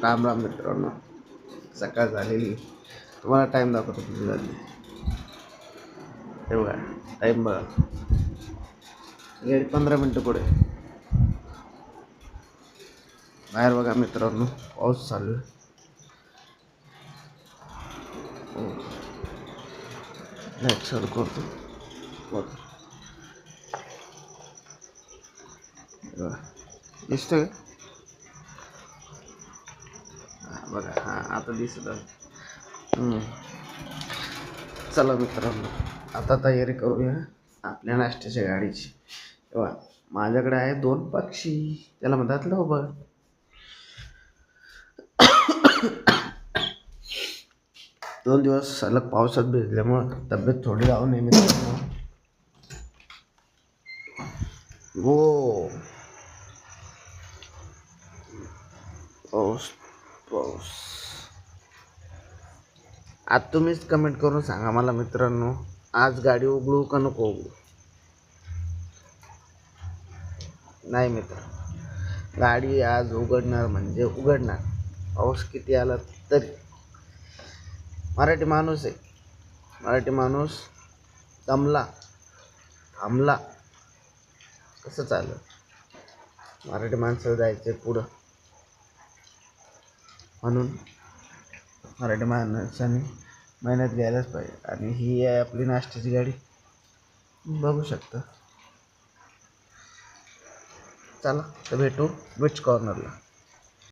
राम राम मित्रांनो. सकाळ झालेली. तुम्हाला टाईम दाखवतो किती झाली. हे बघा टाईम बघा. 15 मिनटं पुढे. बाहेर बघा मित्रांनो, पाऊस चालू आहे. नेक्स्ट चालू करतो दिसतोय बघा. हां आता दिसत आहे. चला मित्रांनो, आता तयारी करूया आपल्या नाश्त्याच्या गाडीची. तेव्हा माझ्याकडे आहे 2 पक्षी. त्याला म्हणतात लवबर. 2 दिवस सलग पावसात भिजल्यामुळं तब्येत थोडी डाऊन आहे मित्रांनो. हो पाऊस पाऊस. आज तुम्हीच कमेंट करून सांगा मला मित्रांनो, आज गाडी उघडू का नको उघडू. नाही मित्र, गाडी आज उघडणार म्हणजे उघडणार. पाऊस किती आला तरी. मराठी माणूस आहे. मराठी माणूस दमला थांबला कसं चालेल. मराठी माणसाला जायचं पुढं, म्हणून मराठी माणसाने मेहनत घ्यायलाच पाहिजे. आणि ही आहे आपली नाश्त्याची गाडी, बघू शकता. चला तर भेटू बीच कॉर्नरला.